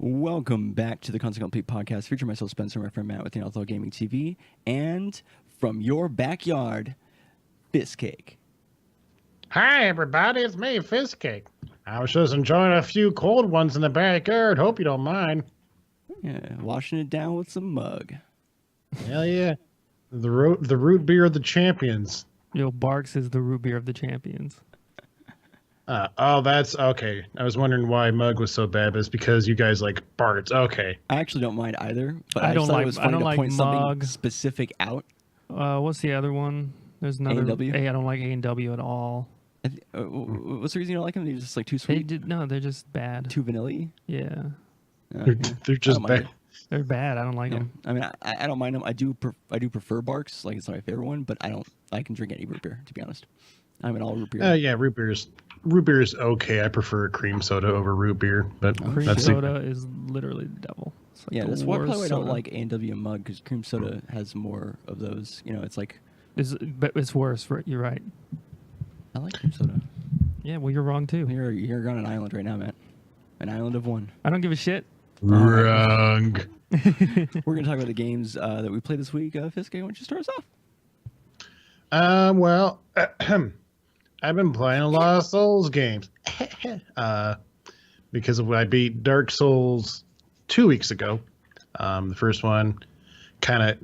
Welcome back to the Constant Complete Podcast, featuring myself, Spencer, and my friend Matt with the Outlaw Gaming TV, and from your backyard, Fistcake. Hi, everybody. It's me, Fistcake. I was just enjoying a few cold ones in the backyard. Hope you don't mind. Yeah, washing it down with some mug. Hell yeah. The root beer of the champions. Yo, Barks is the root beer of the champions. That's okay. I was wondering why mug was so bad, but it's because you guys like Bart's. Okay. I actually don't mind either, but I I don't thought like- it was I funny don't to like point something mug. specific out. What's the other one? There's another A&W? I don't like A&W at all. What's the reason you don't like them? They're just like too They sweet, they're just bad. too vanilla-y? Yeah, They're I just don't mind bad. it. they're bad. I don't like Yeah. them. I mean, I don't mind them. I do prefer Barks. Like, it's not my favorite one, but I can drink any root beer, to be honest. I'm an all root beer. Yeah, root beer is okay. I prefer cream soda over root beer, but Cream that's soda is literally the devil. It's like Yeah, the that's why worst probably I don't soda. like A&W mug, because cream soda has more of those. You know, it's like, But it's worse. You're right. I like cream soda. Yeah, well, you're wrong too. You're on an island right now, Matt. An island of one. I don't give a shit. wrong. We're going to talk about the games that we played this week. Fiske, why don't you start us off? Well, I've been playing a lot of Souls games. Because of I beat Dark Souls 2 weeks ago. The first one kind of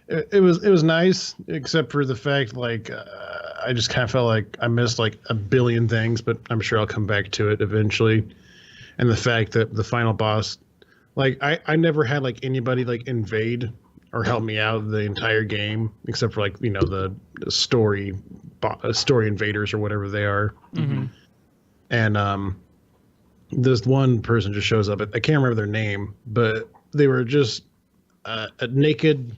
it was nice, except for the fact I just kind of felt like I missed like a billion things, but I'm sure I'll come back to it eventually. And the fact that the final boss, I never had like anybody like invade or help me out the entire game, except for the story invaders or whatever they are. Mm-hmm. And this one person just shows up. I can't remember their name, but they were just a naked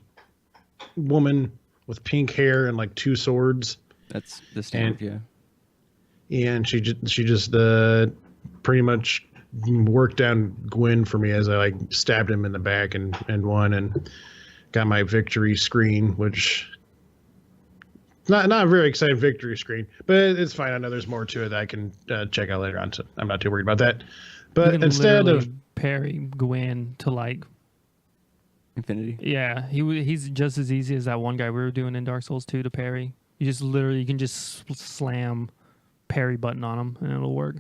woman with pink hair and like two swords. That's the standard, And she just pretty much worked down Gwyn for me as I like stabbed him in the back and won and got my victory screen, which not a very exciting victory screen, but it's fine. I know there's more to it that I can check out later on, so I'm not too worried about that. But You can instead of literally parry Gwen to like, Infinity. yeah, he's just as easy as that one guy we were doing in Dark Souls 2 to parry. You can just slam parry button on him and it'll work.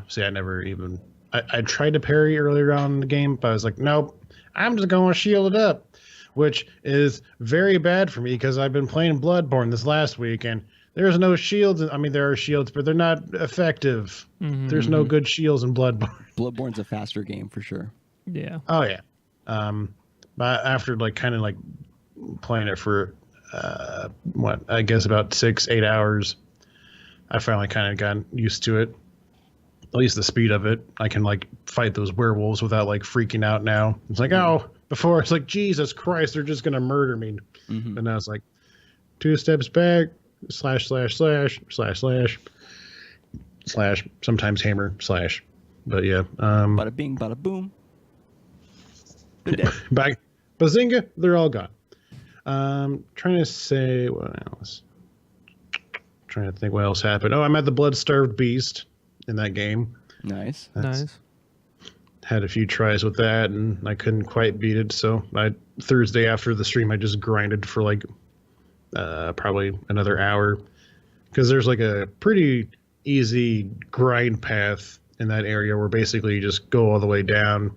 see, I never even I tried to parry earlier on in the game, but I was like, nope, I'm just going to shield it up, which is very bad for me because I've been playing Bloodborne this last week and there's no shields. I mean, there are shields, but they're not effective. Mm-hmm. There's no good shields in Bloodborne. Bloodborne's a faster game for sure. Yeah. Oh yeah. But after kind of playing it for I guess about 6-8 hours, I finally kind of got used to it. At least the speed of it. I can fight those werewolves without freaking out now. It's like, oh, before it's like, Jesus Christ, they're just gonna murder me. Mm-hmm. But now it's like 2 steps back, slash, sometimes hammer, slash. But yeah. Bada bing, bada boom. They're dead. Back, bazinga, they're all gone. Trying to say what else. Trying to think what else happened. Oh, I'm at the Blood-Starved Beast in that game. Nice. Nice. Had a few tries with that, and I couldn't quite beat it. So Thursday after the stream, I just grinded for probably another hour, because there's a pretty easy grind path in that area where basically you just go all the way down,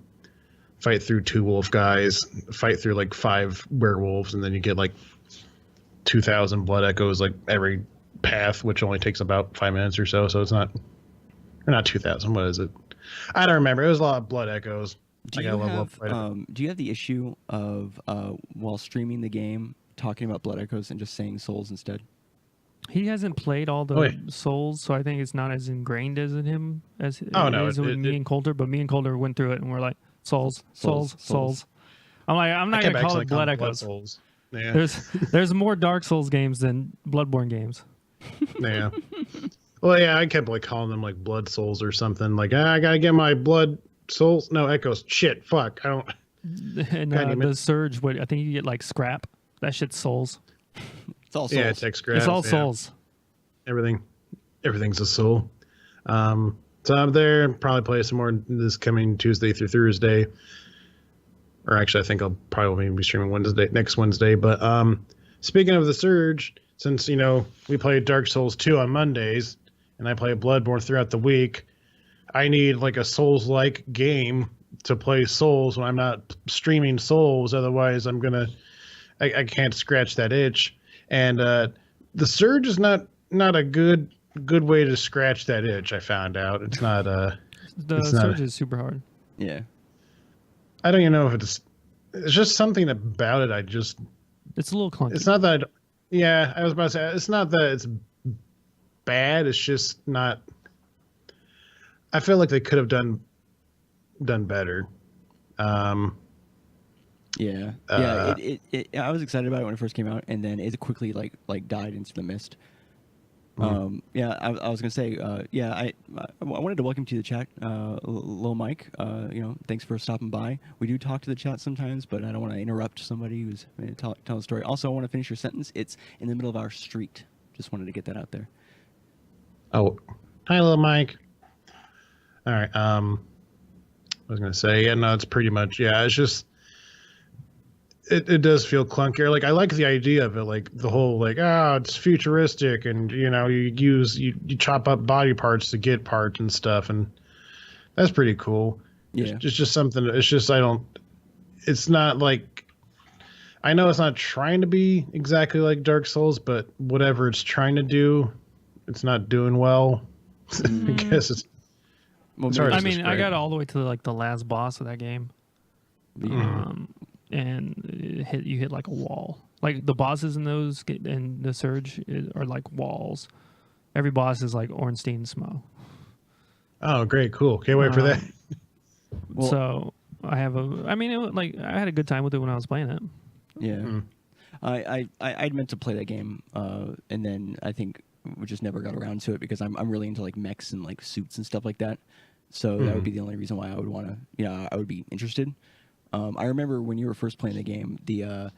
fight through 2 wolf guys, fight through 5 werewolves, and then you get 2,000 blood echoes every path, which only takes about 5 minutes or so. So it's not 2,000. What is it? I don't remember. It was a lot of blood echoes. Do you have the issue of while streaming the game talking about blood echoes and just saying souls instead? He hasn't played all the Souls, so I think it's not as ingrained as in him as it is with me and Coulter. But me and Coulter went through it and we're like, Souls. I'm like, I'm not gonna call it blood echoes. Souls. Yeah. There's more Dark Souls games than Bloodborne games. Yeah. Well, yeah, I kept calling them blood souls or something. I gotta get my blood souls. No, echoes. Shit. Fuck. I don't. And the Surge, I think you get scrap. That shit's souls. It's all souls. Yeah, it takes scrap. It's all souls. Everything's a soul. So I'm there. Probably play some more this coming Tuesday through Thursday. Or actually, I think I'll probably be streaming next Wednesday. But speaking of the Surge, since we play Dark Souls 2 on Mondays, and I play Bloodborne throughout the week, I need like a Souls-like game to play Souls when I'm not streaming Souls. Otherwise, I can't scratch that itch. And the Surge is not a good way to scratch that itch. I found out it's not. The Surge is super hard. Yeah. I don't even know if it's just something about it. It's a little clunky. It's not that. Yeah, I was about to say it's not that it's bad. It's just not. I feel like they could have done better. Yeah. I was excited about it when it first came out, and then it quickly like died into the mist. Yeah, I was gonna say, I wanted to welcome to the chat, Lil Mike. Thanks for stopping by. We do talk to the chat sometimes, but I don't want to interrupt somebody who's telling a story. Also, I want to finish your sentence. It's in the middle of our street. Just wanted to get that out there. Oh, hi, Lil Mike. All right. I was gonna say, it's pretty much, it's just. It does feel clunkier. Like, I like the idea of it, like the whole it's futuristic, and you chop up body parts to get parts and stuff, and that's pretty cool. Yeah, it's just something. It's just it's not like, I know it's not trying to be exactly like Dark Souls, but whatever it's trying to do, it's not doing well. I guess it's. I mean, I got all the way to the last boss of that game. And you hit like a wall. Like the bosses in those and the Surge are like walls. Every boss is like Ornstein Smo. Oh, great, cool! Can't wait for that. So I have I had a good time with it when I was playing it. Yeah, I'd meant to play that game, and then I think we just never got around to it because I'm really into like mechs and like suits and stuff like that. So that would be the only reason why I would want to. I would be interested. I remember when you were first playing the game, the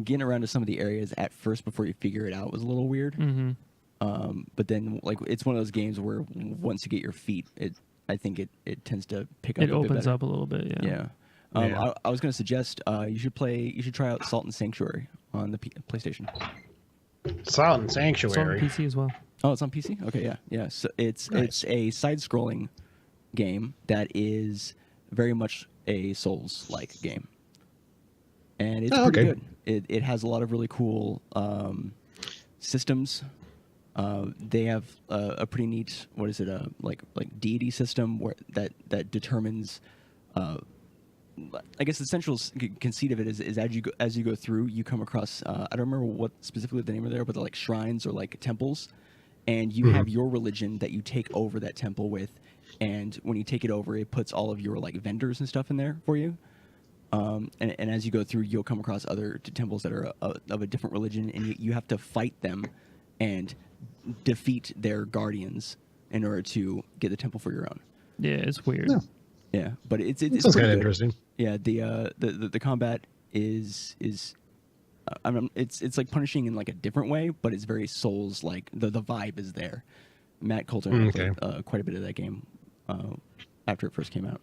getting around to some of the areas at first before you figure it out was a little weird. Mm-hmm. But then, it's one of those games where once you get your feet, I think it tends to pick up. It opens up a little bit. Yeah. I was going to suggest you should try out Salt and Sanctuary on the PlayStation. Salt and Sanctuary. It's on PC as well. Oh, it's on PC. Okay, yeah. So it's a side-scrolling game that is very much a Souls-like game, and it's pretty good. It has a lot of really cool systems. They have a pretty neat like deity system that determines. I guess the central conceit of it is as you go through, you come across I don't remember what specifically the name of there, but they're like shrines or like temples, and you have your religion that you take over that temple with. And when you take it over, it puts all of your like vendors and stuff in there for you. And as you go through, you'll come across other temples that are of a different religion, and you have to fight them and defeat their guardians in order to get the temple for your own. Yeah, it's weird. Yeah, but it's kind of interesting. Yeah, the combat is it's like punishing in like a different way, but it's very Souls like. The vibe is there. Matt Coulter played quite a bit of that game after it first came out.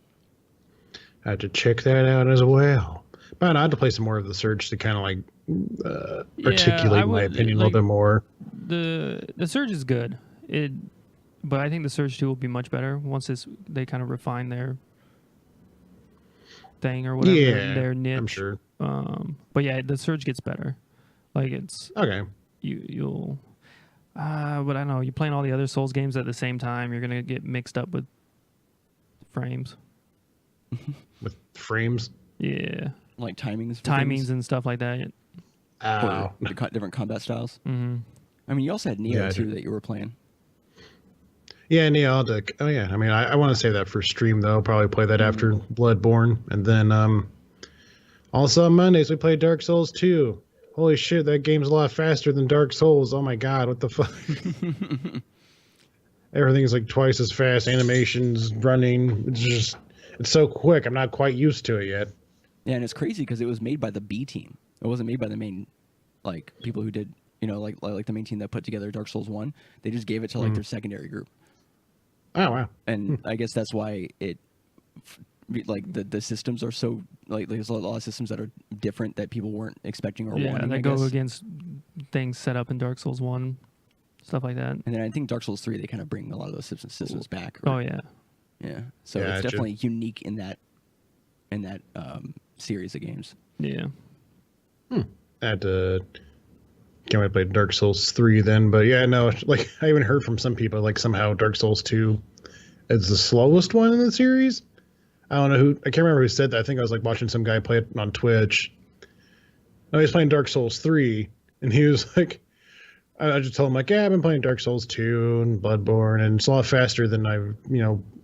I had to check that out as well. But I had to play some more of the Surge to kind of articulate my opinion a little bit more. The Surge is good, but I think the Surge 2 will be much better once they kind of refine their thing or whatever, their niche. I'm sure. But yeah, the Surge gets better. Like it's okay. You'll. But I don't know. You're playing all the other Souls games at the same time. You're gonna get mixed up with frames. With frames? Yeah. Like timings and stuff like that. Oh. Different combat styles. Mm-hmm. I mean, you also had Neo too that you were playing. Yeah, Neo. Oh yeah. I mean, I want to save that for stream though. Probably play that after Bloodborne, and then also on Mondays we play Dark Souls 2. Holy shit, that game's a lot faster than Dark Souls. Oh my god, what the fuck? Everything's like twice as fast. Animations, running. It's so quick. I'm not quite used to it yet. Yeah, and it's crazy because it was made by the B team. It wasn't made by the main, people who did, like the main team that put together Dark Souls 1. They just gave it to their secondary group. Oh wow! And I guess that's why it, like the systems are so like there's a lot of systems that are different that people weren't expecting or wanting. Yeah, I go guess. against things set up in Dark Souls 1, stuff like that. And then I think Dark Souls 3 they kind of bring a lot of those systems back. Oh yeah. Yeah. So it's definitely unique in that series of games. Yeah. Can't wait to play Dark Souls 3 then, but yeah, no, like I even heard from some people like somehow Dark Souls 2 is the slowest one in the series. I don't know who, I can't remember who said that. I think I was like watching some guy play it on Twitch. No, he's playing Dark Souls 3, and he was like, I just told him like, yeah, I've been playing Dark Souls 2 and Bloodborne, and it's a lot faster than I've,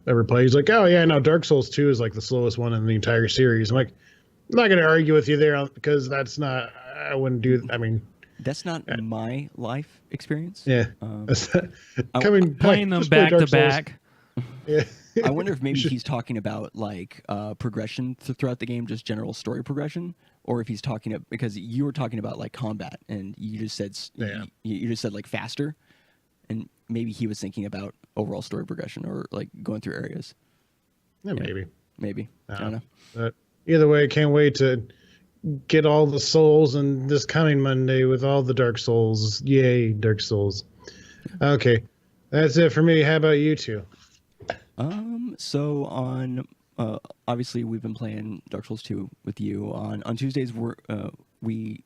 ever played. He's like, oh yeah, no, Dark Souls 2 is like the slowest one in the entire series. I'm like, I'm not going to argue with you there because that's not, I wouldn't do, I mean. That's not my life experience. Yeah. Playing them back to back. Yeah. I wonder if maybe he's talking about like progression throughout the game, just general story progression, or if he's talking about, because you were talking about like combat, and you just said you just said like faster, and maybe he was thinking about overall story progression or like going through areas. Yeah, maybe. I don't know. But either way, I can't wait to get all the souls and this coming Monday with all the Dark Souls. Yay, Dark Souls. Okay, that's it for me. How about you two? So on, obviously we've been playing Dark Souls 2 with you on Tuesdays. We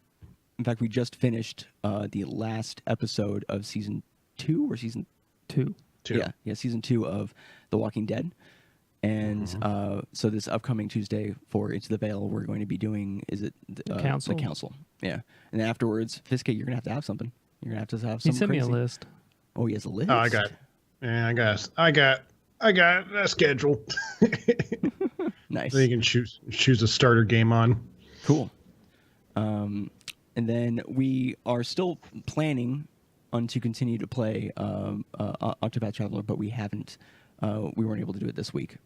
just finished the last episode of season 2 or season 2. Yeah, season 2 of The Walking Dead. And so this upcoming Tuesday for Into the Veil, we're going to be doing, the council. Yeah. And then afterwards, Fiske, you're going to have something. You're going to have something. He sent me a list. Oh, he has a list? Oh, I got a schedule. Nice. So you can choose a starter game on. Cool. And then we are still planning to continue to play Octopath Traveler, but we weren't able to do it this week.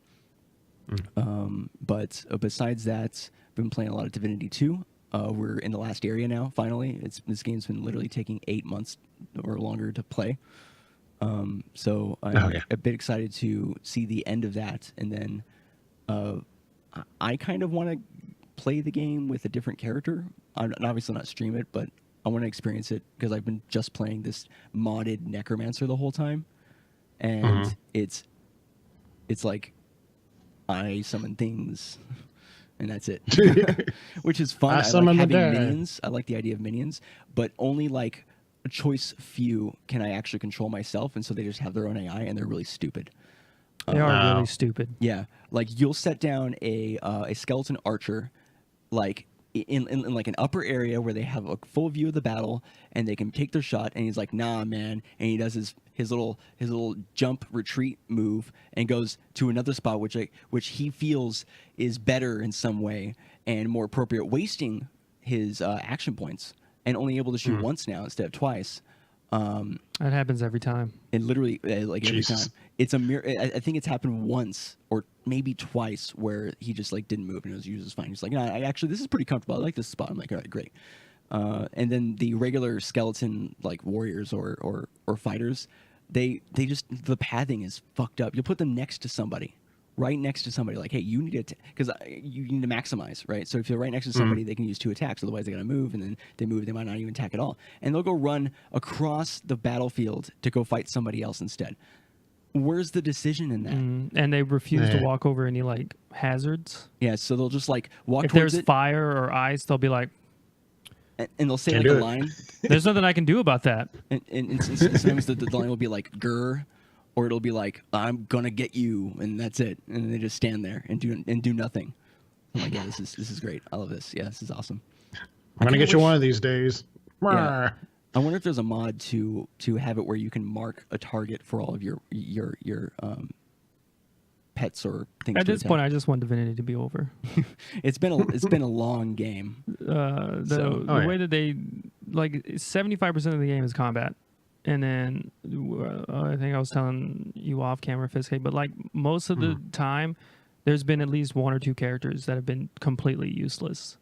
But besides that, we've been playing a lot of Divinity 2. We're in the last area now, finally. This game's been literally taking 8 months or longer to play. So I'm a bit excited to see the end of that. And then I kind of want to play the game with a different character. I'm obviously not stream it, but I want to experience it because I've been just playing this modded Necromancer the whole time. And it's like I summon things, and that's it, which is fun. I like having minions. I like the idea of minions, but only like a choice few can I actually control myself, and so they just have their own AI, and they're really stupid. They are really stupid. Yeah, like you'll set down a skeleton archer, like in like an upper area where they have a full view of the battle, and they can take their shot, and he's like, nah, man, and he does his little jump retreat move and goes to another spot which he feels is better in some way and more appropriate, wasting his action points and only able to shoot once now instead of twice. That happens every time. And literally, like every time, it's a mirror. I think it's happened once or maybe twice where he just like didn't move and it was fine. He's like, no, actually this is pretty comfortable. I like this spot. I'm like, all right, great. And then the regular skeleton like warriors or fighters, they just, the pathing is fucked up. You'll put them next to somebody. Right next to somebody, like, hey, you need to, because you need to maximize, right? So if you're right next to somebody, they can use 2 attacks. Otherwise, they got to move, and then they move. They might not even attack at all, and they'll go run across the battlefield to go fight somebody else instead. Where's the decision in that? And they refuse to walk over any like hazards. Yeah, so they'll just like walk. If there's fire or ice, they'll be like, and they'll say like a line. There's nothing I can do about that. And sometimes the line will be like grr. Or it'll be like, I'm gonna get you, and that's it. And they just stand there and do nothing. I'm like, yeah, this is great. I love this. Yeah, this is awesome. I'm gonna get you one of these days. Yeah. I wonder if there's a mod to have it where you can mark a target for all of your pets or things. At this point, I just want Divinity to be over. It's been a long game. The way that they 75% of the game is combat. And then I think I was telling you off camera, Fiske, but like most of the time, there's been at least 1 or 2 characters that have been completely useless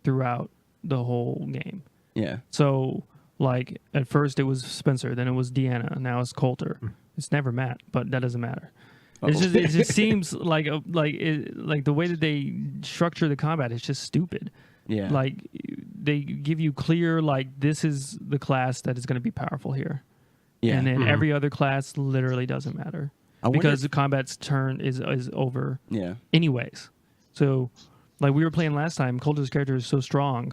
throughout the whole game. Yeah. So like at first it was Spencer, then it was Deanna, now it's Coulter. It's never Matt, but that doesn't matter. It just seems like the way that they structure the combat is just stupid. Yeah. Like they give you clear, like, this is the class that is going to be powerful here. Yeah. And then every other class literally doesn't matter because the combat's turn is over. Yeah. Anyways, so like we were playing last time, Coulter's character is so strong.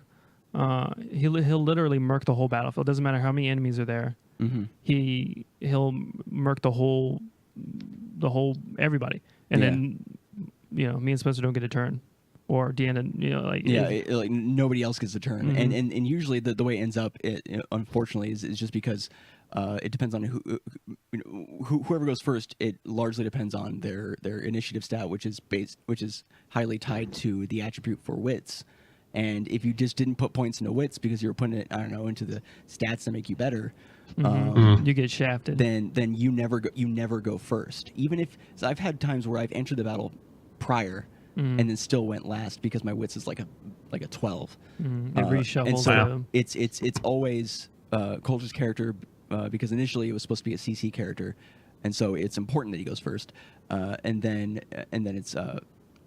He'll literally murk the whole battlefield. Doesn't matter how many enemies are there. Mm-hmm. He'll murk the whole everybody, and then me and Spencer don't get a turn. Or Deanna, like nobody else gets a turn, and usually the way it ends up, unfortunately, is just because it depends on whoever goes first. It largely depends on their initiative stat, which is highly tied to the attribute for wits. And if you just didn't put points into wits because you were putting it, I don't know, into the stats that make you better, you get shafted. Then you never go first. Even if I've had times where I've entered the battle prior. And then still went last because my wits is like a 12. It reshuffles. And so it's always Coulter's character because initially it was supposed to be a CC character, and so it's important that he goes first. And then it's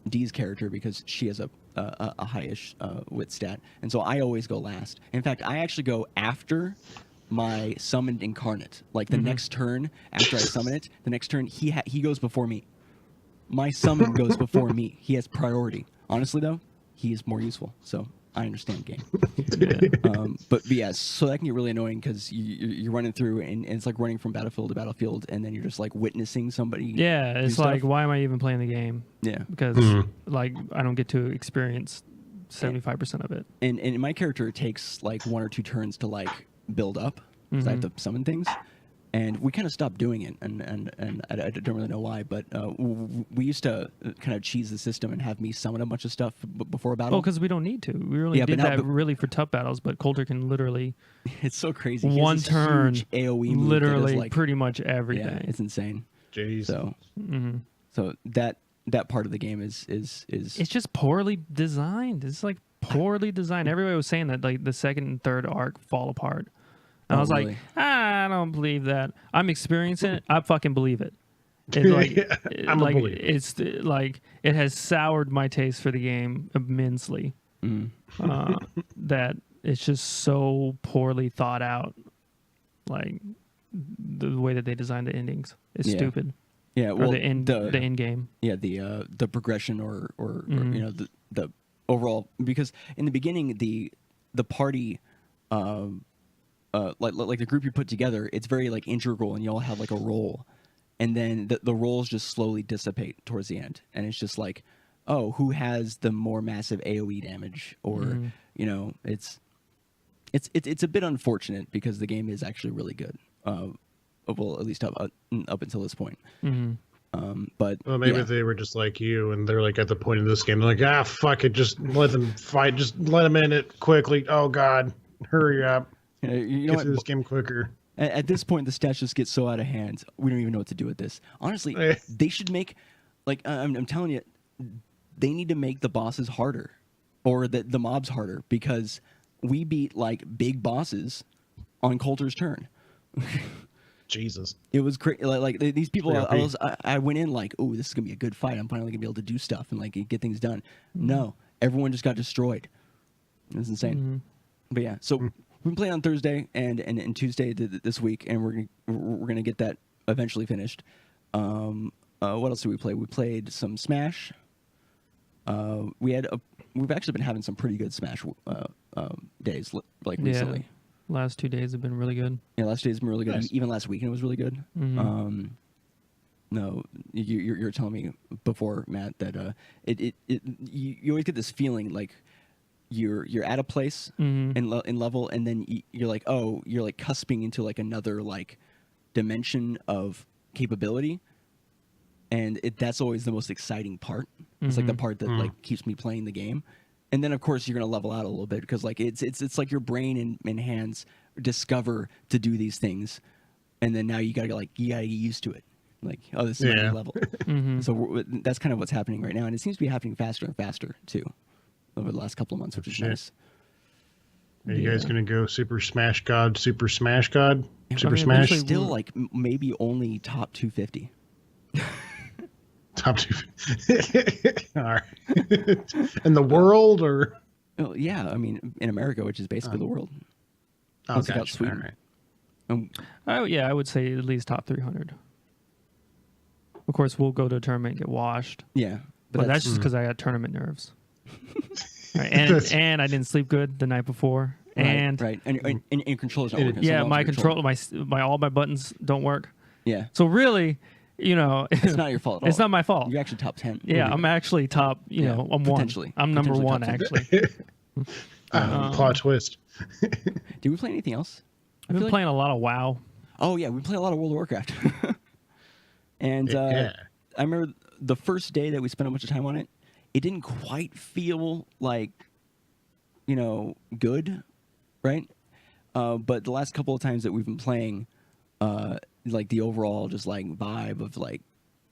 Dee's character because she has a highish wit stat, and so I always go last. In fact, I actually go after my summoned incarnate. Like the next turn after I summon it, the next turn he goes before me. My summon goes before me. He has priority. Honestly, though, he is more useful. So I understand game. But yeah, so that can get really annoying because you're running through and it's like running from battlefield to battlefield, and then you're just like witnessing somebody. Yeah, it's like, why am I even playing the game? Yeah, because like I don't get to experience 75% of it. And my character takes like 1 or 2 turns to like build up because I have to summon things. And we kind of stopped doing it, and I don't really know why, but we used to kind of cheese the system and have me summon a bunch of stuff before a battle. Well, because we don't need to. We really did that really for tough battles, but Coulter can literally... It's so crazy. One turn, AoE move literally like, pretty much everything. Yeah, it's insane. Jeez. So that part of the game is... It's just poorly designed. It's like poorly designed. Everybody was saying that like the second and third arc fall apart. And I was really? like, I don't believe that. I'm experiencing it. I fucking believe it. It's like, I'm like a believer. It's like it has soured my taste for the game immensely. That it's just so poorly thought out. Like the way that they designed the endings is stupid. Yeah, well, or the end game. Yeah, the progression or the overall, because in the beginning the party. Like the group you put together, it's very like integral, and you all have like a role, and then the roles just slowly dissipate towards the end, and it's just like, oh, who has the more massive AoE damage, or it's a bit unfortunate because the game is actually really good, well, at least up until this point. But maybe they were just like you, and they're like at the point of this game, they're like, fuck it, just let them fight, just let them in it quickly. Oh God, hurry up. You know get through this game quicker. At this point, the stats just get so out of hand. We don't even know what to do with this. Honestly, they should make, like, I'm telling you, they need to make the bosses harder, or the mobs harder, because we beat like big bosses on Coulter's turn. Jesus, it was crazy. Like these people, I went in like, oh, this is gonna be a good fight. I'm finally gonna be able to do stuff and like get things done. No, everyone just got destroyed. It's insane. But yeah, so. We've been playing on Thursday and Tuesday this week, and we're gonna get that eventually finished. What else did we play? We played some Smash. We've actually been having some pretty good Smash days like recently. Last 2 days have been really good. Yeah, last 2 days have been really good. Nice. Even last weekend was really good. No, you're telling me before, Matt, that you always get this feeling like. You're at a place in level, and then you're like, oh, you're like cusping into like another like dimension of capability, and that's always the most exciting part. It's like the part that like keeps me playing the game, and then of course you're gonna level out a little bit because like it's like your brain and hands discover to do these things, and then now you gotta get used to it. Like, oh, this is my level. So that's kind of what's happening right now, and it seems to be happening faster and faster too. Over the last couple of months, which is nice. Are you guys gonna go Super Smash God, Super Smash God, Super Smash? Still like maybe only top 250. Top 250. All right. In the world, or? Oh yeah, I mean in America, which is basically the world. Oh, gotcha. Sweden. All right. Oh yeah, I would say at least top 300. Of course, we'll go to a tournament and get washed. Yeah, but that's just because I got tournament nerves. Right, and I didn't sleep good the night before. And controllers not working. Yeah, my control, my all my buttons don't work. Yeah. So really, it's not your fault at all. It's not my fault. You're actually top 10. Yeah, I'm actually top. I'm potentially. I'm number one actually. Plot twist. Did we play anything else? I've been playing a lot of WoW. Oh yeah, we play a lot of World of Warcraft. And I remember the first day that we spent a bunch of time on it, it didn't quite feel like, good, right? But the last couple of times that we've been playing, like the overall just like vibe of like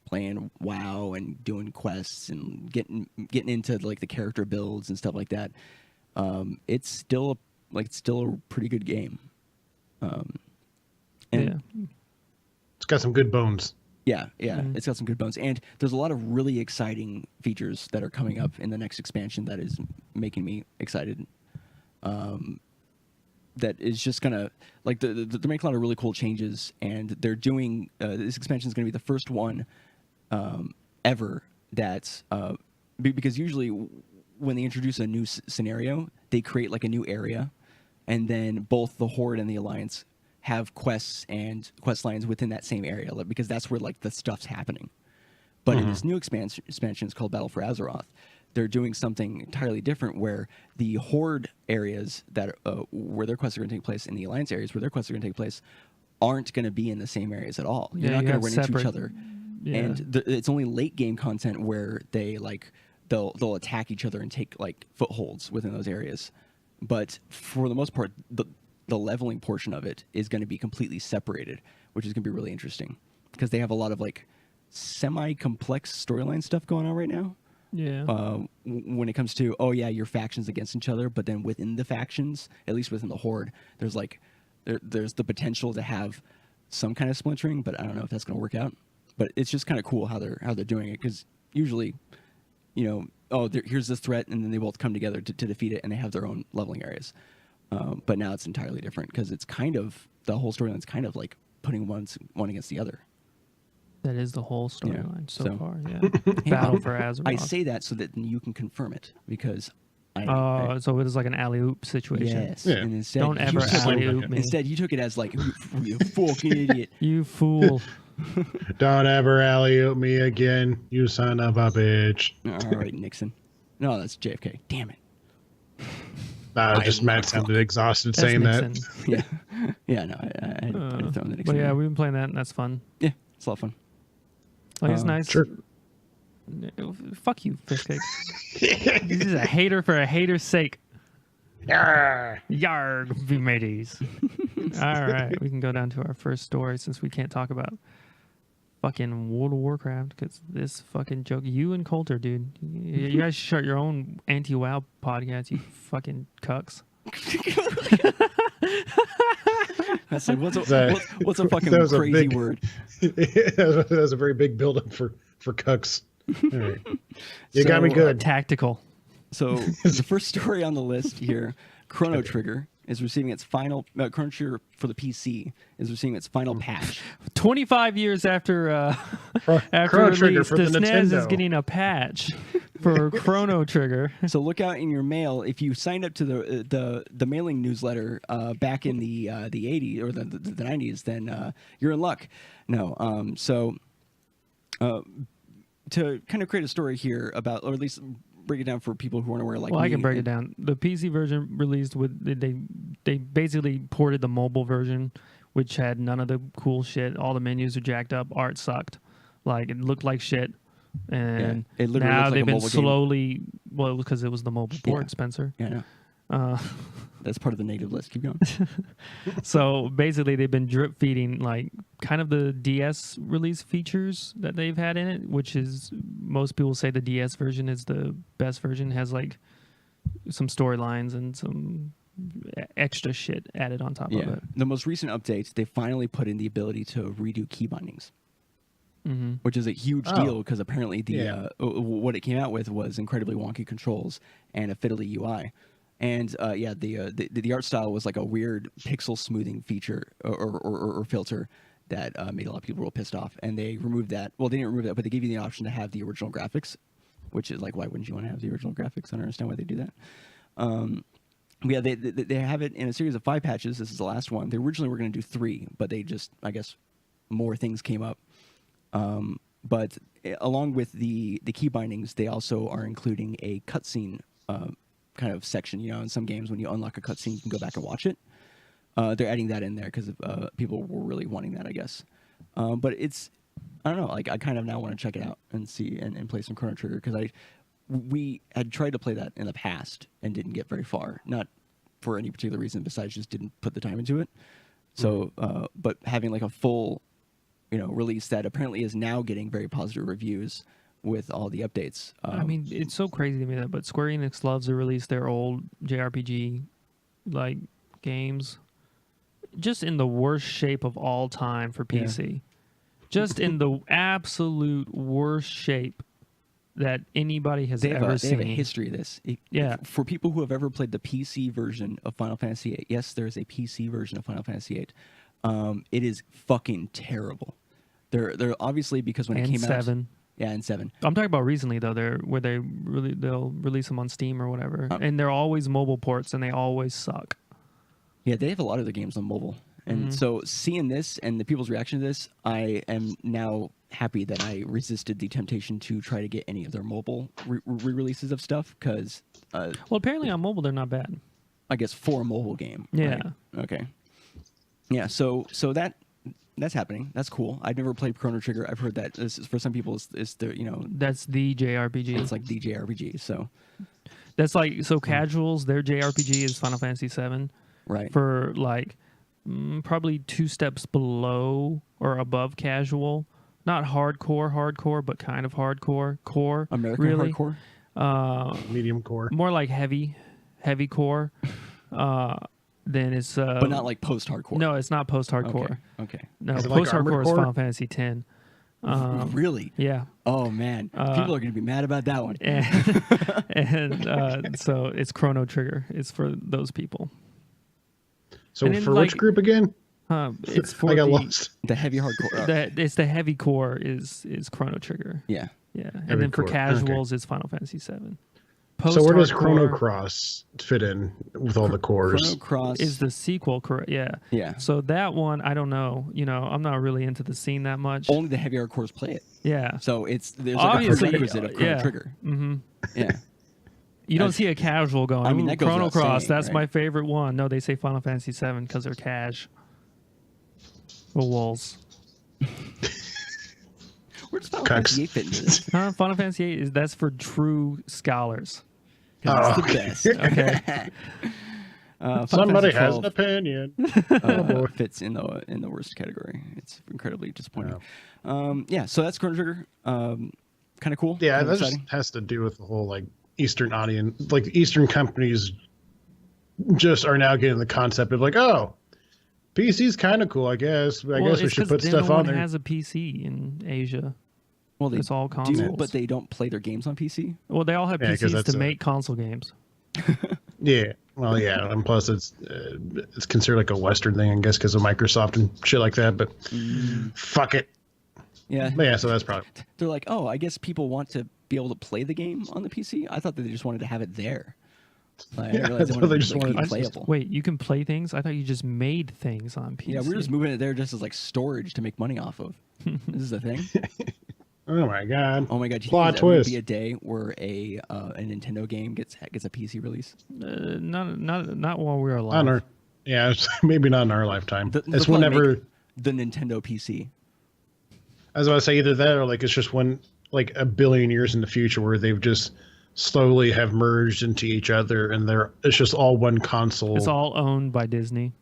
playing WoW and doing quests and getting into like the character builds and stuff like that, it's still a pretty good game. It's got some good bones. Yeah, It's got some good bones, and there's a lot of really exciting features that are coming up in the next expansion that is making me excited. That is just gonna like they're making a lot of really cool changes, and they're doing this expansion is gonna be the first one ever that's because usually when they introduce a new scenario, they create like a new area, and then both the Horde and the Alliance have quests and quest lines within that same area, because that's where like the stuff's happening. But in this new expansion, it's called Battle for Azeroth. They're doing something entirely different, where the Horde areas that where their quests are going to take place, and the Alliance areas where their quests are going to take place, aren't going to be in the same areas at all. You're not going to run into each other, and it's only late game content where they like they'll attack each other and take like footholds within those areas. But for the most part, the leveling portion of it is going to be completely separated, which is going to be really interesting because they have a lot of like semi-complex storyline stuff going on right now. Yeah. When it comes to your factions against each other, but then within the factions, at least within the Horde, there's like there's the potential to have some kind of splintering, but I don't know if that's going to work out. But it's just kind of cool how they're doing it, because usually, here's this threat, and then they both come together to defeat it, and they have their own leveling areas. But now it's entirely different, because it's kind of the whole storyline's kind of like putting one against the other. That is the whole storyline so far. Yeah, Battle for Azeroth. I say that so that you can confirm it, because so it is like an alley-oop situation. Yes. Yeah. And instead, don't ever alley-oop me. Instead, you took it as like, you fucking idiot. You fool. Don't ever alley-oop me again, you son of a bitch. All right, Nixon. No, that's JFK. Damn it. Just Matt sounded exhausted saying Nixon. that. Yeah, no, I had to throw in the Nixon. But yeah, we've been playing that, and that's fun. Yeah, it's a lot of fun. Like, it's nice. Sure. Fuck you, Fishcake. This is a hater for a hater's sake. Yarr. Yarg, be mateys. All right, we can go down to our first story, since we can't talk about fucking World of Warcraft, because this fucking joke. You and Coulter, dude. You guys start your own anti-WoW podcast, you fucking cucks. I said, what's a fucking crazy word? That was a very big build-up for cucks. All right. You got me good. Tactical. So the first story on the list here, Chrono Trigger is receiving its final Chrono Trigger for the PC is receiving its final patch. 25 years after Chrono Trigger for the SNES Nintendo is getting a patch for Chrono Trigger. So look out in your mail if you signed up to the mailing newsletter back in the 80s or the 90s, then you're in luck. No, to kind of create a story here about, or at least break it down for people who aren't aware, like I can break it down. The PC version released with they basically ported the mobile version, which had none of the cool shit. All the menus are jacked up. Art sucked. Like, it looked like shit. And it literally now looked they've like a been slowly game. Well, because it was the mobile port, Spencer. Yeah, that's part of the native list. Keep going. So basically, they've been drip feeding like kind of the DS release features that they've had in it, which is, most people say the DS version is the best version. It has like some storylines and some extra shit added on top of it. The most recent updates, they finally put in the ability to redo key bindings, which is a huge deal because apparently what it came out with was incredibly wonky controls and a fiddly UI. And the art style was like a weird pixel smoothing feature or filter that made a lot of people real pissed off. And they removed that. Well, they didn't remove that, but they gave you the option to have the original graphics, which is like, why wouldn't you want to have the original graphics? I don't understand why they do that. They have it in a series of 5 patches. This is the last one. They originally were going to do 3, but they just, I guess, more things came up. But along with the key bindings, they also are including a cutscene kind of section. You know, in some games when you unlock a cutscene, you can go back and watch it. They're adding that in there because people were really wanting that, I guess. But it's, I don't know, like I kind of now want to check it out and see and play some Chrono Trigger because we had tried to play that in the past and didn't get very far. Not for any particular reason besides just didn't put the time into it. So, but having like a full, release that apparently is now getting very positive reviews with all the updates. I mean, it's so crazy to me that, but Square Enix loves to release their old JRPG like games just in the worst shape of all time for PC. Just in the absolute worst shape that anybody has ever seen. They have a history of this. For people who have ever played the PC version of Final Fantasy VIII, yes, there's a PC version of Final Fantasy VIII. It is fucking terrible. They're obviously because when it came out, and 7. I'm talking about recently though. They'll release them on Steam or whatever, and they're always mobile ports, and they always suck. Yeah, they have a lot of their games on mobile. And so seeing this and the people's reaction to this, I am now happy that I resisted the temptation to try to get any of their mobile re-releases of stuff because... well, apparently on mobile they're not bad. I guess for a mobile game. Yeah. Right? Okay. Yeah, so that's happening. That's cool. I've never played Chrono Trigger. I've heard that this is, for some people it's the, That's the JRPG. It's like the JRPG, so... That's like, so casuals, their JRPG is Final Fantasy VII. Right. For like... probably 2 steps below or above casual, not hardcore, but kind of hardcore core. American really. hardcore, medium core, more like heavy core. Then it's but not like post-hardcore. No, it's not post-hardcore. Okay. No, post-hardcore is Final Fantasy X. Really? Yeah. Oh man, people are going to be mad about that one. And so it's Chrono Trigger. It's for those people. So for which group again? It's for I got lost. The heavy hardcore. It's the heavy core is Chrono Trigger. Yeah. Yeah. And then for casuals, it's Final Fantasy VII. So where does Chrono Cross fit in with all the cores? Chrono Cross is the sequel, correct? Yeah. Yeah. So that one, I don't know. I'm not really into the scene that much. Only the heavy hardcores play it. Yeah. So there's like a prerequisite of Chrono Trigger. Mm-hmm. Yeah. You don't see a casual going, I mean, that goes Chrono Cross, that's right? My favorite one. No, they say Final Fantasy VII because they're cash. Or walls. Where does Final Fantasy VIII fit into this? Final Fantasy VIII that's for true scholars. It's the best. Okay. Somebody has an opinion. Fits in the worst category. It's incredibly disappointing. Yeah, so that's Chrono Trigger. Kind of cool. Yeah, that just has to do with the whole like Eastern audience, like Eastern companies just are now getting the concept of like, oh, PC's kind of cool, I guess. I guess we should put stuff on there. No one has a PC in Asia. Well, it's all consoles. But they don't play their games on PC. Well, they all have PCs to make console games. Yeah. Well, yeah, and plus it's considered like a Western thing, I guess, because of Microsoft and shit like that. But fuck it. Yeah. But yeah. So that's probably. They're like, oh, I guess people want to be able to play the game on the PC. I thought that they just wanted to have it there. I realized they just wanted to be playable. Wait, you can play things? I thought you just made things on PC. Yeah, we're just moving it there just as like storage to make money off of. This is the thing. Oh my god! Oh my god! Do you Plot think twist. there would be a day where a Nintendo game gets a PC release? Not while we're alive. Maybe not in our lifetime. It's whenever the Nintendo PC. I was about to say either that or like it's just one like a billion years in the future where they've just slowly have merged into each other and it's just all one console. It's all owned by Disney.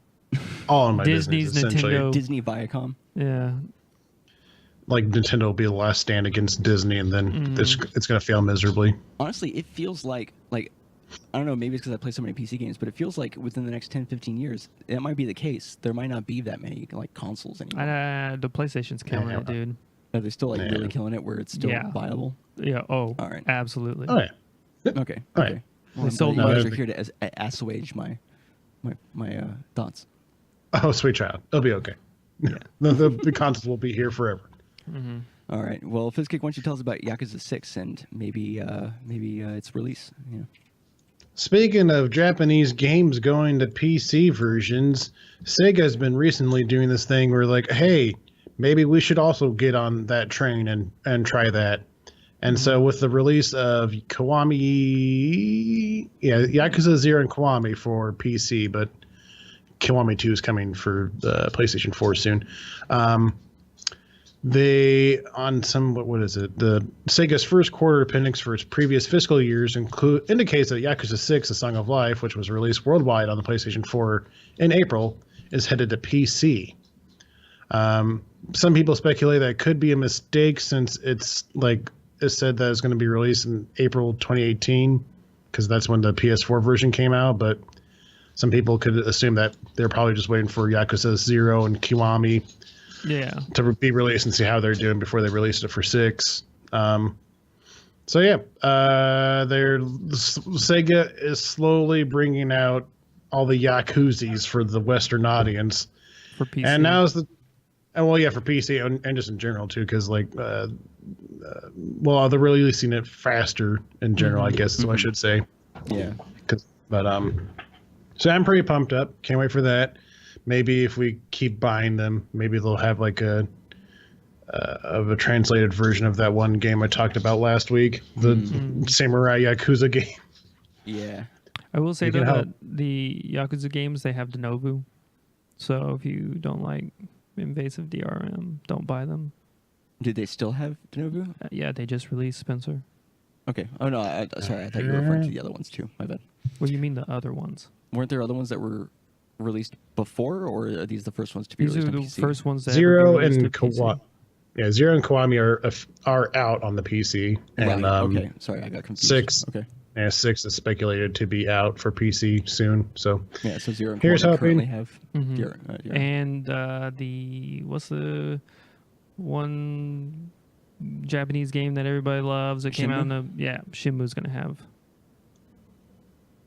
All owned by Disney's Disney, Nintendo. Disney Viacom. Yeah. Like Nintendo will be the last stand against Disney, and then it's going to fail miserably. Honestly, it feels like I don't know, maybe it's because I play so many PC games, but it feels like within the next 10, 15 years, that might be the case. There might not be that many like consoles anymore. The PlayStation's killing it, dude. Are they still like really killing it where it's still viable? Yeah. Oh, all right. Absolutely. Oh, yeah. Okay. All okay. right. Well, you guys are here to assuage my thoughts. Oh, sweet child. It'll be okay. Yeah. the consoles will be here forever. Mm-hmm. All right. Well, Fizzkick, why don't you tell us about Yakuza 6 and maybe its release? Yeah. Speaking of Japanese games going to PC versions, Sega's been recently doing this thing where like, hey, maybe we should also get on that train and try that. And so with the release of Kiwami, Yakuza 0 and Kiwami for PC, but Kiwami 2 is coming for the PlayStation 4 soon. They on some what is it? The Sega's first quarter appendix for its previous fiscal years indicates that Yakuza 6: A Song of Life, which was released worldwide on the PlayStation 4 in April, is headed to PC. Some people speculate that it could be a mistake since it's like it said that it's going to be released in April 2018 because that's when the PS4 version came out. But some people could assume that they're probably just waiting for Yakuza 0 and Kiwami to be released and see how they're doing before they released it for 6. Sega is slowly bringing out all the Yakuzis for the Western audience. For PC. And now is for PC and just in general too, because like, they're releasing it faster in general, I guess is what I should say. Yeah. So I'm pretty pumped up. Can't wait for that. Maybe if we keep buying them, maybe they'll have like a translated version of that one game I talked about last week, the Samurai Yakuza game. Yeah. I will say that the Yakuza games, they have Denovu. So if you don't like invasive DRM, don't buy them. Did they still have Denovu? Yeah, they just released, Spencer. Okay. Oh, no. Sorry. I thought you were referring to the other ones too. My bad. What do you mean the other ones? Weren't there other ones that were released before, or are these the first ones to be released on PC? These are the first ones that Zero and Kiwami. Yeah, Zero and Kiwami are out on the PC. And, okay. Sorry, I got confused. 6. Okay. Yeah, 6 is speculated to be out for PC soon. So yeah, so Zero and Kiwami currently have. And what's the one Japanese game that everybody loves that came out in Shenmue's gonna have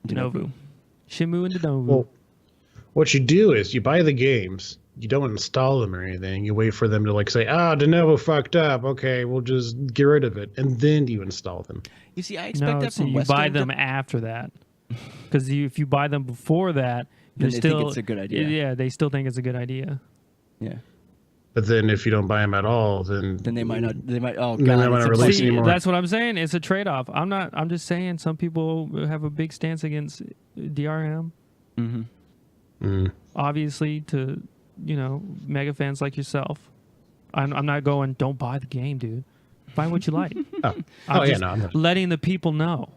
Denovu. Shenmue and Denovu. Well, what you do is you buy the games, you don't install them or anything. You wait for them to like say, Denovu fucked up. Okay, we'll just get rid of it, and then you install them. You see, I expect that from you buy them after that, because if you buy them before that, then they think it's a good idea. Yeah, they still think it's a good idea. Yeah. But then if you don't buy them at all, then they might not. They might. Oh, God, they might not release anymore. That's what I'm saying. It's a trade-off. I'm just saying some people have a big stance against DRM. Obviously, to mega fans like yourself, I'm not going. Don't buy the game, dude. Buy what you like. I'm letting the people know.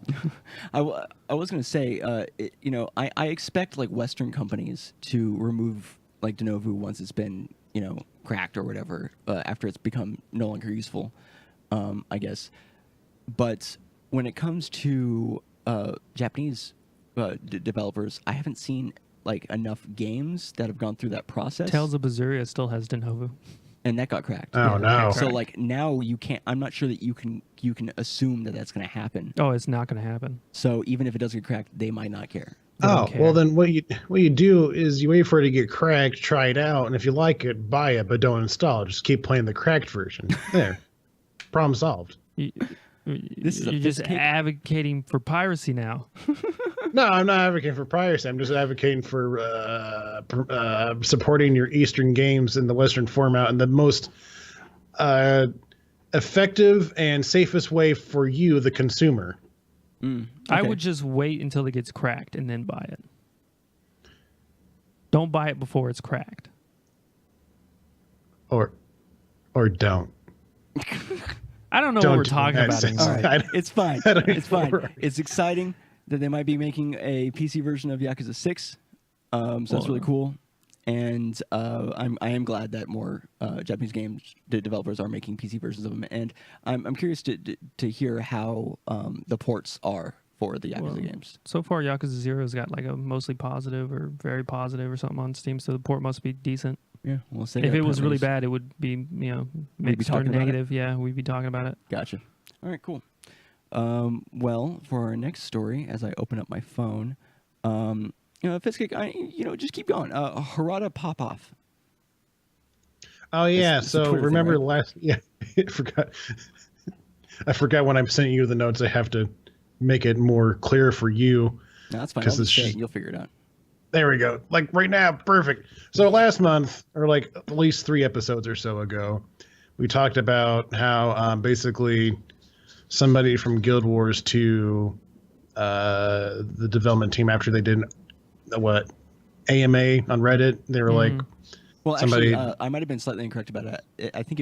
I was going to say, I expect like Western companies to remove like Denovu once it's been cracked or whatever, after it's become no longer useful, I guess. But when it comes to Japanese developers, I haven't seen like enough games that have gone through that process. Tales of Berseria still has Denovu, and that got cracked. Oh no! So like now you can't. I'm not sure that you can assume that that's going to happen. Oh, it's not going to happen. So even if it does get cracked, they might not care. Well then what you do is you wait for it to get cracked, try it out, and if you like it, buy it, but don't install it. Just keep playing the cracked version. There, problem solved. You're just advocating for piracy now. No, I'm not advocating for piracy. I'm just advocating for supporting your Eastern games in the Western format and the most effective and safest way for you, the consumer. Okay. I would just wait until it gets cracked and then buy it. Don't buy it before it's cracked. Or don't. I don't know what we're talking about anymore. Right. It's fine. It's fine. It's exciting that they might be making a PC version of Yakuza 6. So that's really cool. And I am glad that more Japanese games developers are making PC versions of them. And I'm curious to hear how the ports are for the Yakuza games. So far, Yakuza 0's got like a mostly positive or very positive or something on Steam, so the port must be decent. Yeah, we'll see. If it was really bad, it would be mixed or negative. Yeah, we'd be talking about it. Gotcha. All right, cool. Well, for our next story, as I open up my phone, Fitzkick, just keep going. Harada Popov. Oh yeah, so remember thing, right? yeah, I forgot when I'm sending you the notes. I have to make it more clear for you. No, that's fine. I'll just say it, you'll figure it out. There we go. Like right now, perfect. So last month, or like at least 3 episodes or so ago, we talked about how basically somebody from Guild Wars 2, the development team, after they did AMA on Reddit, they were like, well, somebody. Actually, I might have been slightly incorrect about that. I think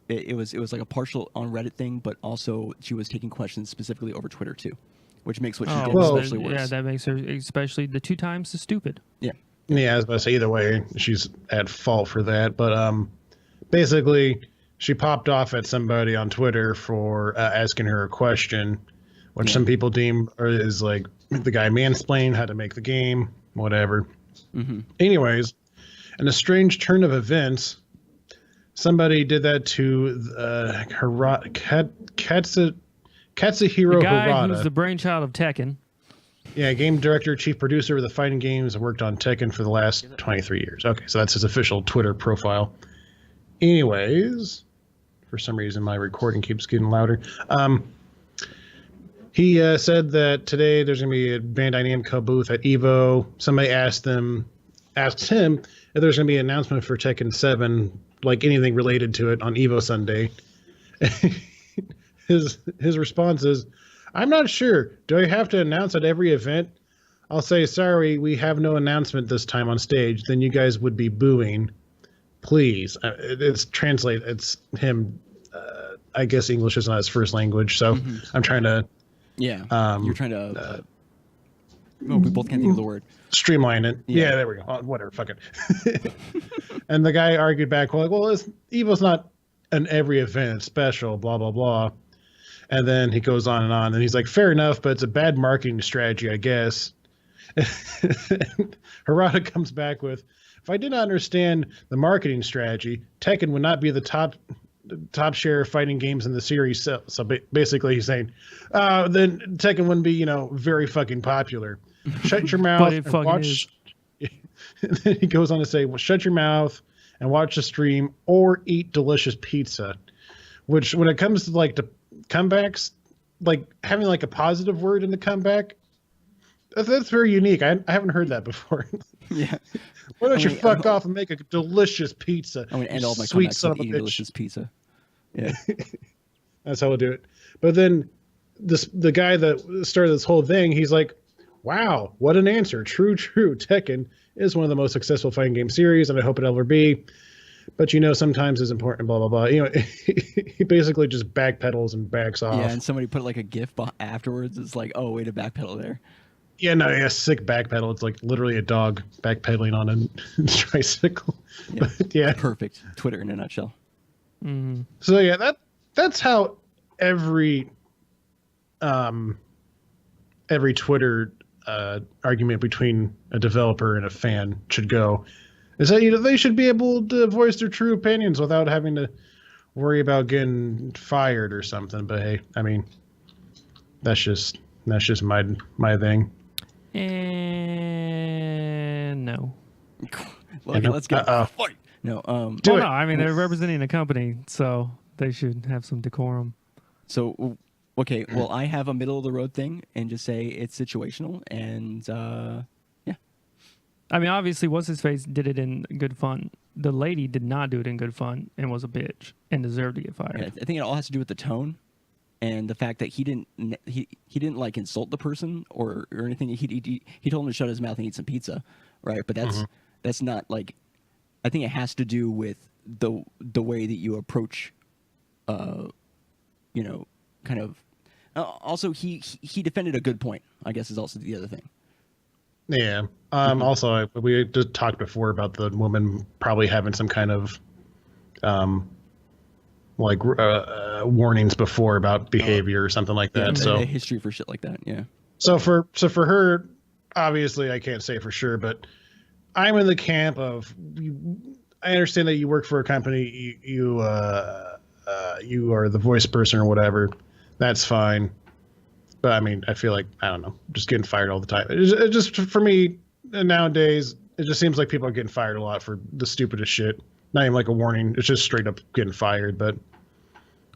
it was like a partial on Reddit thing, but also she was taking questions specifically over Twitter too, which makes what she did especially worse. Yeah, that makes her especially the 2 times so stupid. Yeah. Yeah, I was about to say either way, she's at fault for that. But basically, she popped off at somebody on Twitter for asking her a question, which some people deem is like the guy mansplained how to make the game, whatever. Mm-hmm. Anyways, in a strange turn of events, somebody did that to Katsuhiro Harada, who's the brainchild of Tekken. Yeah, game director, chief producer of the fighting games, worked on Tekken for the last 23 years. Okay, so that's his official Twitter profile. Anyways, for some reason my recording keeps getting louder. He said that today there's going to be a Bandai Namco booth at EVO. Somebody asked him if there's going to be an announcement for Tekken 7, like anything related to it on EVO Sunday. His response is, I'm not sure. Do I have to announce at every event? I'll say, sorry, we have no announcement this time on stage. Then you guys would be booing. Please. It's him. I guess English is not his first language, so I'm trying to... Yeah, you're trying to... we both can't think of the word. Streamline it. Yeah, there we go. Whatever, fuck it. And the guy argued back, well, EVO's not an every event special, blah, blah, blah. And then he goes on, and he's like, fair enough, but it's a bad marketing strategy, I guess. Harada comes back with, if I did not understand the marketing strategy, Tekken would not be the top share of fighting games in the series. So basically he's saying, then Tekken wouldn't be, very fucking popular. Shut your mouth and watch. And then he goes on to say, well, shut your mouth and watch the stream or eat delicious pizza. Which, when it comes to like the comebacks, like having like a positive word in the comeback, that's very unique. I haven't heard that before. Yeah. Why don't you fuck off and make a delicious pizza? I'm going to end all my sweet comebacks with eating delicious pizza. Yeah. That's how we'll do it. But then the guy that started this whole thing, he's like, wow, what an answer. True. Tekken is one of the most successful fighting game series, and I hope it'll ever be. But sometimes it's important, blah, blah, blah. He basically just backpedals and backs off. Yeah, and somebody put like a GIF afterwards. It's like, oh, way to backpedal there. Yeah, no, sick backpedal. It's like literally a dog backpedaling on a tricycle. Yeah. But, yeah. Perfect. Twitter in a nutshell. Mm-hmm. So yeah, that's how every Twitter argument between a developer and a fan should go. Is that they should be able to voice their true opinions without having to worry about getting fired or something. But hey, I mean, that's just my thing. And no. Okay, let's go. Fight. No. No. I mean, they're representing a company, so they should have some decorum. So, okay. Well, I have a middle of the road thing, and just say it's situational, and yeah. I mean, obviously, what's his face did it in good fun. The lady did not do it in good fun and was a bitch and deserved to get fired. Yeah, I think it all has to do with the tone. And the fact that he didn't like insult the person or anything. He told him to shut his mouth and eat some pizza, right? But that's not like. I think it has to do with the way that you approach, kind of. Also, he defended a good point, I guess, is also the other thing. Yeah. Also, we just talked before about the woman probably having some kind of, warnings before about behavior or something like that. Yeah, so a history for shit like that. Yeah. So for her, obviously I can't say for sure, but I'm in the camp of I understand that you work for a company, you are the voice person or whatever. That's fine. But I mean, I feel like, I don't know, just getting fired all the time. It just for me nowadays, it just seems like people are getting fired a lot for the stupidest shit. Not even like a warning. It's just straight up getting fired. But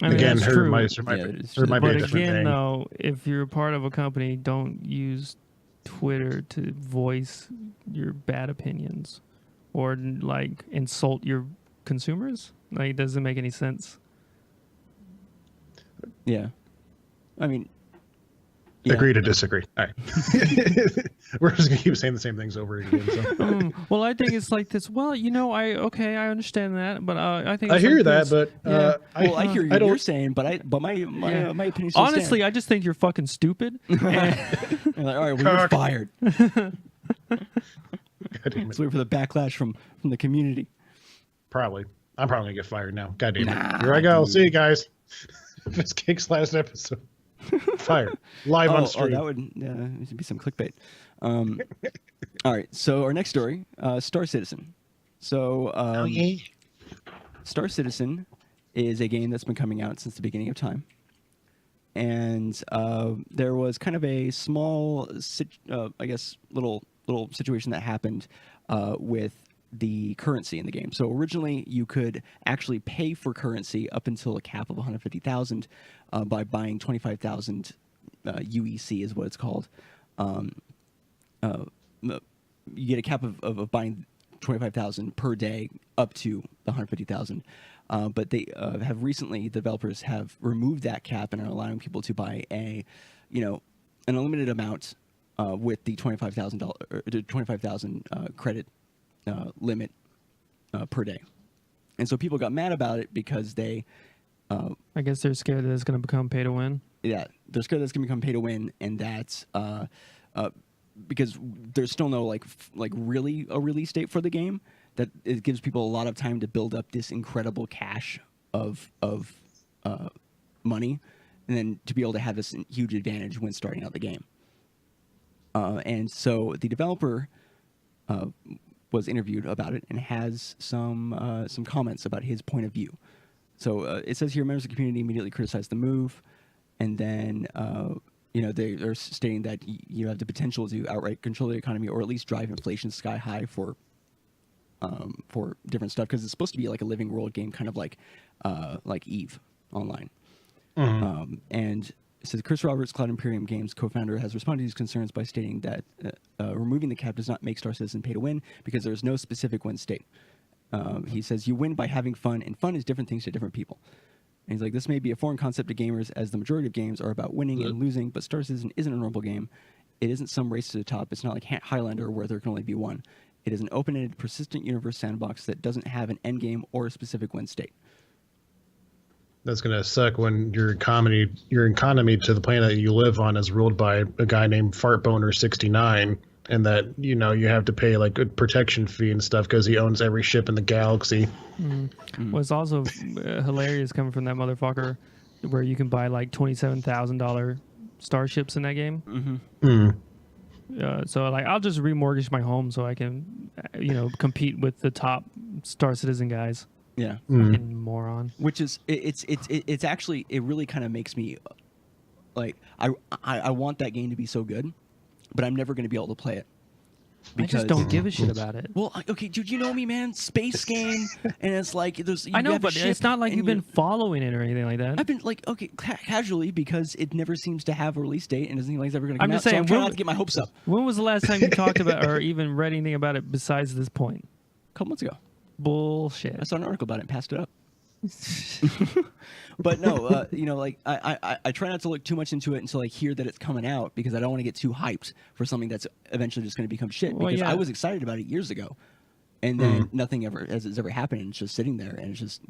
I mean, again, her might be a different thing. Though, if you're part of a company, don't use Twitter to voice your bad opinions or like insult your consumers. Like, it doesn't make any sense. Yeah. I mean, agree to disagree. All right. We're just going to keep saying the same things over again. So. Well, I think it's like this. Well, I understand that, but I think I hear like that, this. but I hear what you're saying, but my opinion. Honestly, I just think you're fucking stupid. Like, all right, we're fired. Let's wait for the backlash from the community. Probably. I'm probably gonna get fired now. God damn it. Here I go. Dude. See you guys. This Kick's last episode. Fire. Live on stream. That would be some clickbait. All right. So our next story, Star Citizen. So Star Citizen is a game that's been coming out since the beginning of time. And there was kind of a small, little situation that happened with the currency in the game. So originally you could actually pay for currency up until a cap of 150,000 by buying 25,000 UEC is what it's called. You get a cap of buying 25,000 per day up to the 150,000. But they have recently, the developers have removed that cap and are allowing people to buy an unlimited amount with the $25,000 credit limit per day. And so people got mad about it because they I guess they're scared that it's going to become pay to win. Yeah, they're scared that it's going to become pay to win, and that's because there's still no like really a release date for the game. That it gives people a lot of time to build up this incredible cache of money, and then to be able to have this huge advantage when starting out the game. And so the developer was interviewed about it and has some comments about his point of view. So it says here, members of the community immediately criticized the move, and then they're stating that you have the potential to outright control the economy or at least drive inflation sky high for different stuff, because it's supposed to be like a living world game, kind of like Eve Online. Mm-hmm. And it says Chris Roberts, Cloud Imperium Games co-founder, has responded to these concerns by stating that removing the cap does not make Star Citizen pay to win because there is no specific win state. He says you win by having fun, and fun is different things to different people. And he's like, this may be a foreign concept to gamers, as the majority of games are about winning and losing, but Star Citizen isn't a normal game. It isn't some race to the top. It's not like Highlander where there can only be one. It is an open-ended, persistent universe sandbox that doesn't have an end game or a specific win state. That's going to suck when your economy to the planet you live on is ruled by a guy named Fartboner69, and that you have to pay like a protection fee and stuff because he owns every ship in the galaxy. Well, it's also hilarious coming from that motherfucker, where you can buy like $27,000 starships in that game. So like, I'll just remortgage my home so I can, compete with the top Star Citizen guys. Yeah, fucking moron. Which is it's actually, it really kind of makes me like I want that game to be so good, but I'm never going to be able to play it. I just don't give a shit about it. Well, okay, dude, you know me, man. Space game, and it's like there's. I know, but it's not like you've been following it or anything like that. I've been like, okay, casually, because it never seems to have a release date and doesn't seem like it's ever going to come out. I'm just saying, so I'm trying not to get my hopes up. When was the last time you talked about or even read anything about it besides this point? A couple months ago. Bullshit. I saw an article about it and passed it up. But no, like I try not to look too much into it until I hear that it's coming out, because I don't want to get too hyped for something that's eventually just going to become shit. Because I was excited about it years ago, and then nothing has ever happened, and it's just sitting there, and it's just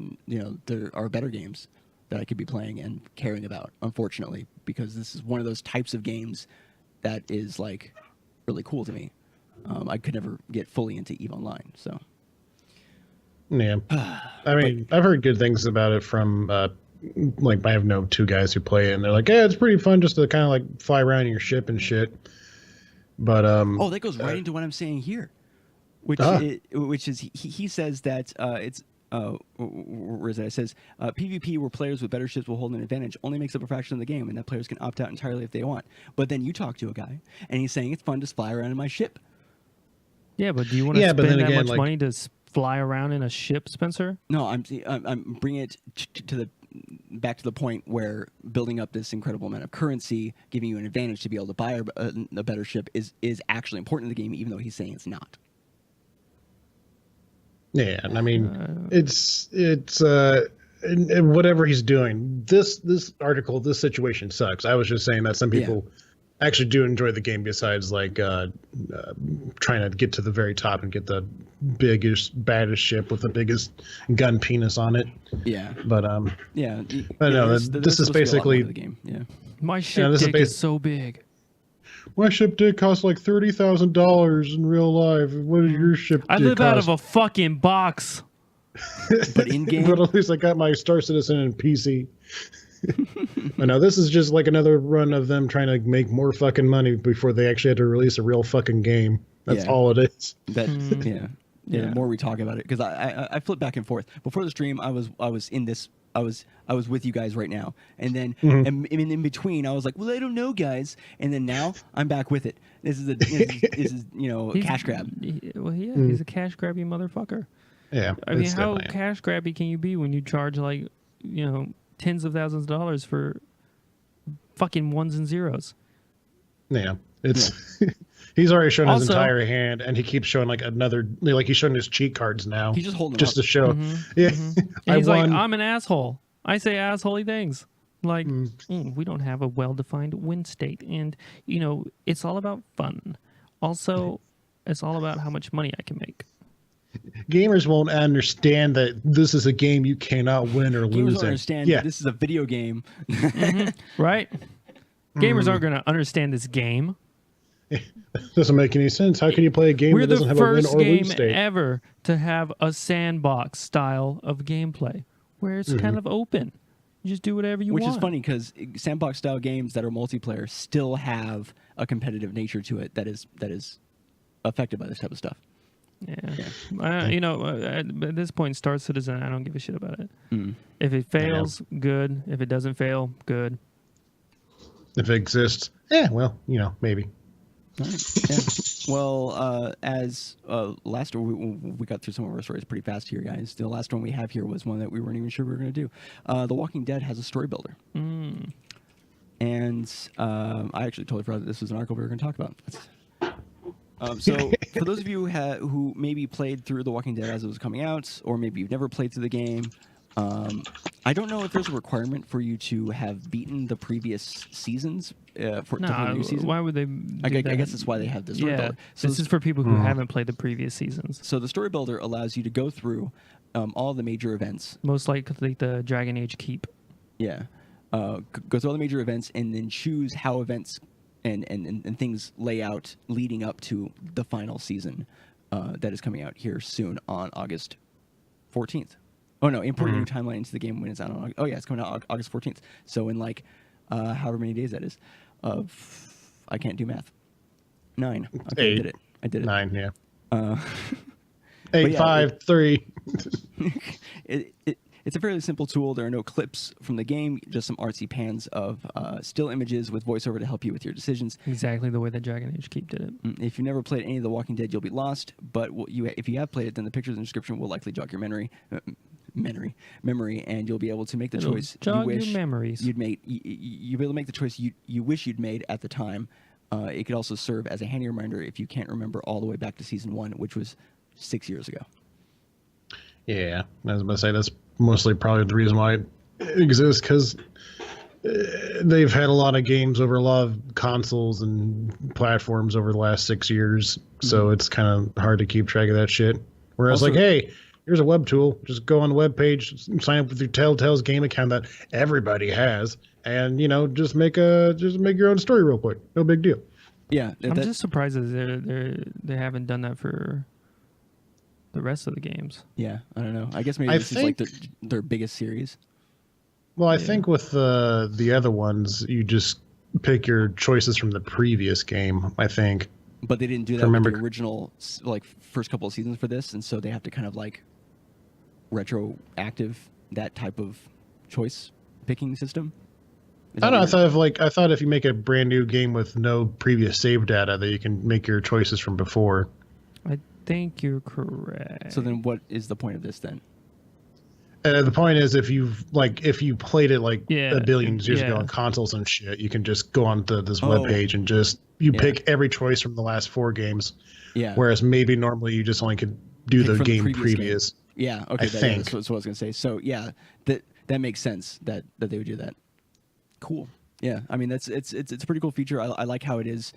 there are better games that I could be playing and caring about, unfortunately, because this is one of those types of games that is like really cool to me. I could never get fully into EVE Online, so. Yeah, I mean, I've heard good things about it from I have no two guys who play it, and they're like, yeah, it's pretty fun just to kind of like fly around in your ship and shit. But that goes right into what I'm saying here, which is he says that it's where is it? It says PvP where players with better ships will hold an advantage only makes up a fraction of the game, and that players can opt out entirely if they want. But then you talk to a guy, and he's saying it's fun to fly around in my ship. Yeah, but do you want to spend that much money to fly around in a ship, Spencer? No, I'm bringing it back to the point where building up this incredible amount of currency, giving you an advantage to be able to buy a better ship is actually important in the game, even though he's saying it's not. Yeah, I mean, it's whatever he's doing. This article, this situation sucks. I was just saying that some people actually do enjoy the game, besides like trying to get to the very top and get the biggest, baddest ship with the biggest gun penis on it. Yeah, but yeah. But no, this is basically the game. Yeah, my ship dick is so big. My ship dick costs like $30,000 in real life. What does your ship dick cost? I live out of a fucking box. But in game, but at least I got my Star Citizen and PC. But no, this is just like another run of them trying to make more fucking money before they actually had to release a real fucking game. That's all it is. The more we talk about it, because I flip back and forth. Before the stream, I was in this. I was with you guys right now, and then in between, I was like, well, I don't know, guys, and then now I'm back with it. This is a cash grab. He's a cash grabby motherfucker. Yeah, I mean, how cash grabby can you be when you charge like tens of thousands of dollars for fucking ones and zeros? Yeah, it's. He's already shown his entire hand, and he keeps showing like another, like he's showing his cheat cards now. He's just holding just to show. Yeah, and he's like, I'm an asshole. I say assholey things. Like, we don't have a well-defined win state, and it's all about fun. Also, it's all about how much money I can make. Gamers won't understand that this is a game you cannot win or lose. Gamers won't understand that this is a video game, right? Gamers aren't going to understand this game. Doesn't make any sense. How can you play a game that doesn't have a win or lose state? We're the first game ever to have a sandbox style of gameplay where it's kind of open. You just do whatever you want. Which is funny because sandbox style games that are multiplayer still have a competitive nature to it that is affected by this type of stuff. At this point, Star Citizen, I don't give a shit about it. If it fails, good. If it doesn't fail, good. If it exists, maybe. Right. Yeah. Well, as last we got through some of our stories pretty fast here, guys. The last one we have here was one that we weren't even sure we were going to do. The Walking Dead has a story builder, and I actually totally forgot that this was an article we were going to talk about. So, for those of you who maybe played through The Walking Dead as it was coming out, or maybe you've never played through the game, I don't know if there's a requirement for you to have beaten the previous seasons to play the new season. Why would they? I guess that's why they have this story builder. So this is for people who haven't played the previous seasons. So the story builder allows you to go through all the major events. Most likely the Dragon Age Keep. Yeah. Go through all the major events and then choose how events and things lay out leading up to the final season that is coming out here soon on August 14th. Oh, no, importing a new timeline into the game when it's out on August. Oh, yeah, it's coming out August 14th. So in like however many days that is. I can't do math. 9. Okay, 8. I did it. 9, yeah. 8, 5, 3. It's a fairly simple tool. There are no clips from the game, just some artsy pans of still images with voiceover to help you with your decisions. Exactly the way that Dragon Age Keep did it. If you've never played any of The Walking Dead, you'll be lost. But if you have played it, then the pictures and description will likely jog your memory, and you'll be able to make the choice you wish you'd made. You'll be able to make the choice you wish you'd made at the time. It could also serve as a handy reminder if you can't remember all the way back to season 1, which was 6 years ago. Yeah, I was about to say that's mostly probably the reason why it exists, because they've had a lot of games over a lot of consoles and platforms over the last 6 years, so it's kind of hard to keep track of that shit. Whereas, also, like, hey, here's a web tool. Just go on the web page, sign up with your Telltale's game account that everybody has, and just make your own story real quick. No big deal. Yeah, I'm just surprised that they haven't done that for the rest of the games. Yeah, I don't know. I guess maybe this is like their biggest series. Well, I think with the other ones, you just pick your choices from the previous game, I think. But they didn't do that with the original, like, first couple of seasons for this, and so they have to kind of, like, retroactive that type of choice picking system. I don't know. I thought if you make a brand new game with no previous save data, that you can make your choices from before. I think you're correct. So then, what is the point of this then? The point is, if you played it like a billion years ago on consoles and shit, you can just go onto this webpage and just pick every choice from the last 4 games. Yeah. Whereas maybe normally you just only could do the game previous. Yeah. Okay. That's what I was gonna say. So yeah, that makes sense that they would do that. Cool. Yeah. I mean, it's a pretty cool feature. I like how it is.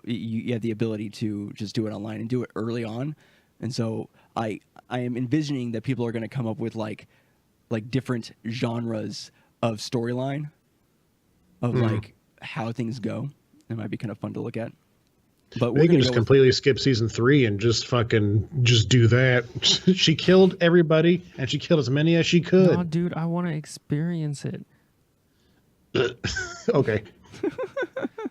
You have the ability to just do it online and do it early on, and so I am envisioning that people are going to come up with like different genres of storyline of like how things go. It might be kind of fun to look at. But we can just completely skip season 3 and just do that. She killed everybody and she killed as many as she could. No, dude, I want to experience it. Okay.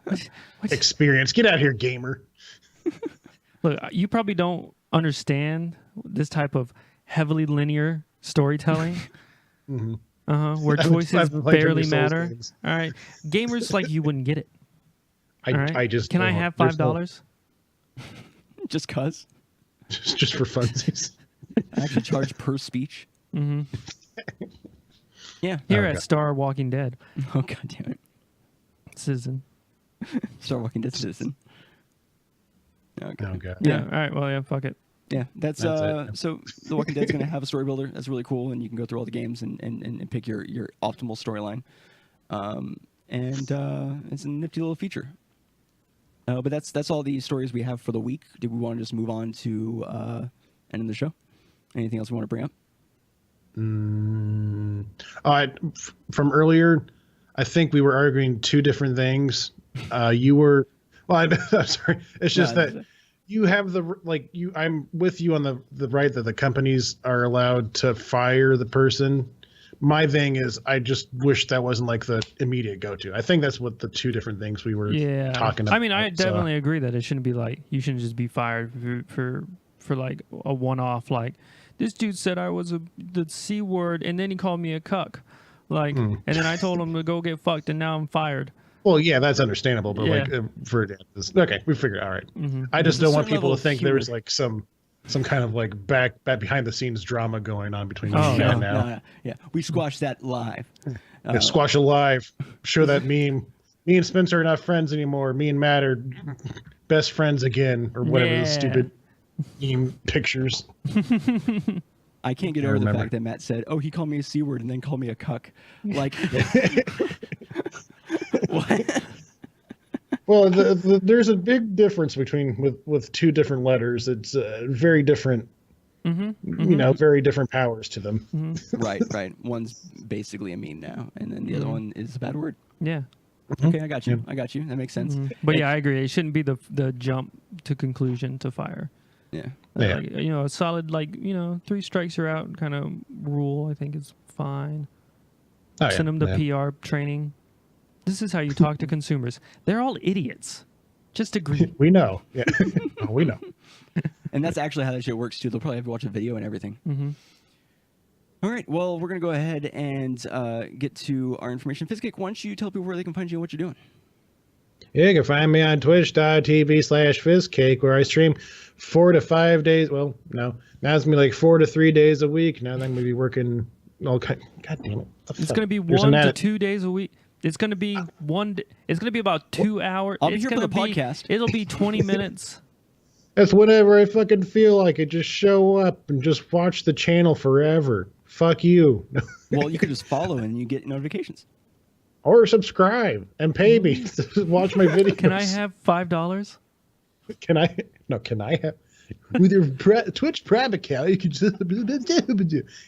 What? Experience. Get out here, gamer. Look, you probably don't understand this type of heavily linear storytelling. Where choices barely matter. All right. Gamers like you wouldn't get it. I just Can I have $5? Just cuz? Just for funsies. I actually charge per speech. Mm-hmm. Yeah. Here at Star Walking Dead. Oh, God damn it. Citizen. Star Walking Dead Citizen. Okay. Oh, God. Yeah. All right. Well, yeah, fuck it. Yeah. That's it. So The Walking Dead's going to have a story builder. That's really cool. And you can go through all the games and pick your optimal storyline. And it's a nifty little feature. But that's all the stories we have for the week. Did we want to just move on to ending the show? Anything else we want to bring up? From earlier, I think we were arguing 2 different things. You were, I'm sorry. It's just that you have I'm with you on the right that the companies are allowed to fire the person. My thing is, I just wish that wasn't like the immediate go-to. I think that's what the 2 different things we were talking about. I mean, I definitely agree that it shouldn't be like, you shouldn't just be fired for like a one-off, like, this dude said I was the C word and then he called me a cuck. Like, and then I told him to go get fucked and now I'm fired. Well, yeah, that's understandable, but okay, we figured it. All right. Mm-hmm. I just don't want people to think there was like some kind of like back behind the scenes drama going on between you and now. No. Yeah, we squashed that live. Squash it live. Show that meme. Me and Spencer are not friends anymore. Me and Matt are best friends again, or whatever the stupid meme pictures. I can't get over the fact that Matt said, "Oh, he called me a C word and then called me a cuck." Like, what? Well, there's a big difference between with 2 different letters. It's very different. You know, very different powers to them. Right. One's basically a meme now, and then the other one is a bad word. Yeah. Okay, I got you. That makes sense. But yeah, I agree. It shouldn't be the jump to conclusion to fire. Yeah. Like, a solid 3 strikes you're out kind of rule, I think is fine. Send them to PR training. This is how you talk to consumers. They're all idiots. Just agree. We know. Yeah. We know. And that's actually how that shit works too. They'll probably have to watch a video and everything. All right. Well, we're going to go ahead and get to our information. Fizzcake, why don't you tell people where they can find you and what you're doing? Yeah, you can find me on twitch.tv/Fizzcake, where I stream 4 to 5 days. Well, no. Now it's going to be like 4 to 3 days a week. Now I'm going to be working all kind. God damn it. It's going to be 1 to 2 days a week. It's going to be it's going to be about 2 hours. I'll be here for the podcast. It'll be 20 minutes. That's whenever I fucking feel like it. Just show up and just watch the channel forever. Fuck you. Well, you could just follow and you get notifications. Or subscribe and pay me to watch my videos. Can I have $5? Can I? No, can I have? With your Twitch Prime account, you can just...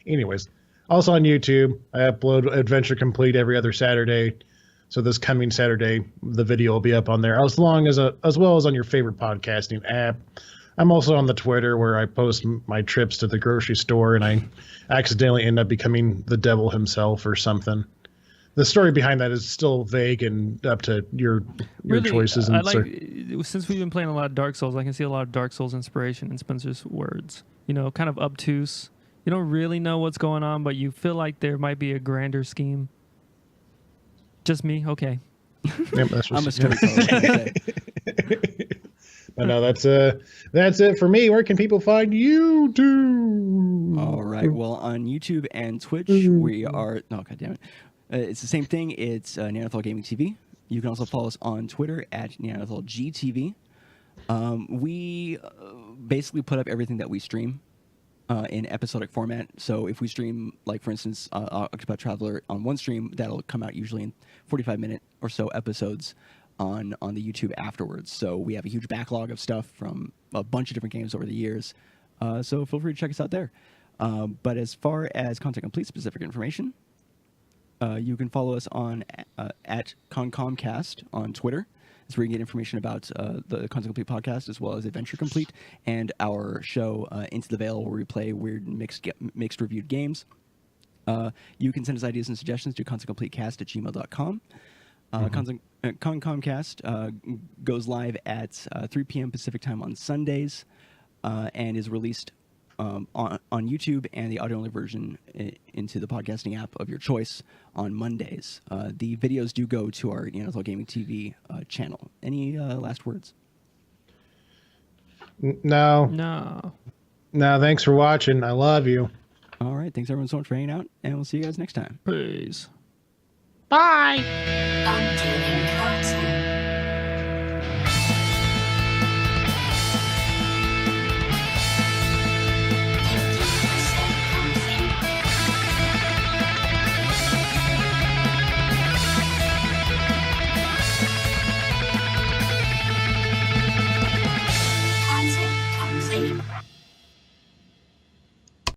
Anyways, also on YouTube, I upload Adventure Complete every other Saturday. So this coming Saturday, the video will be up on there, as well as on your favorite podcasting app. I'm also on the Twitter, where I post my trips to the grocery store, and I accidentally end up becoming the devil himself or something. the story behind that is still vague and up to your really, choices. And since we've been playing a lot of Dark Souls, I can see a lot of Dark Souls inspiration in Spencer's words. You know, kind of obtuse. You don't really know what's going on, but you feel like there might be a grander scheme. Just me, okay. Yep, that's I'm a storyteller. But no, that's it for me. Where can people find you? All right. Well, on YouTube and Twitch, we are. Oh, God damn it! It's the same thing. It's Neanderthal Gaming TV. You can also follow us on Twitter at Neanderthal GTV. We basically put up everything that we stream in episodic format. So if we stream, like for instance, Octopath Traveler on one stream, that'll come out usually in 45-minute or so episodes on the YouTube afterwards. So we have a huge backlog of stuff from a bunch of different games over the years. So feel free to check us out there. But as far as Content Complete specific information, you can follow us on at ConcomCast on Twitter. That's where you get information about the Content Complete podcast, as well as Adventure Complete and our show Into the Veil, where we play weird mixed reviewed games. You can send us ideas and suggestions to contentcompletecast@gmail.com. ConcomCast goes live at 3 p.m. Pacific time on Sundays and is released on YouTube and the audio-only version into the podcasting app of your choice on Mondays. The videos do go to our Neanderthal Gaming TV channel. Any last words? No. Thanks for watching. I love you. All right. Thanks, everyone, so much for hanging out, and we'll see you guys next time. Peace. Bye.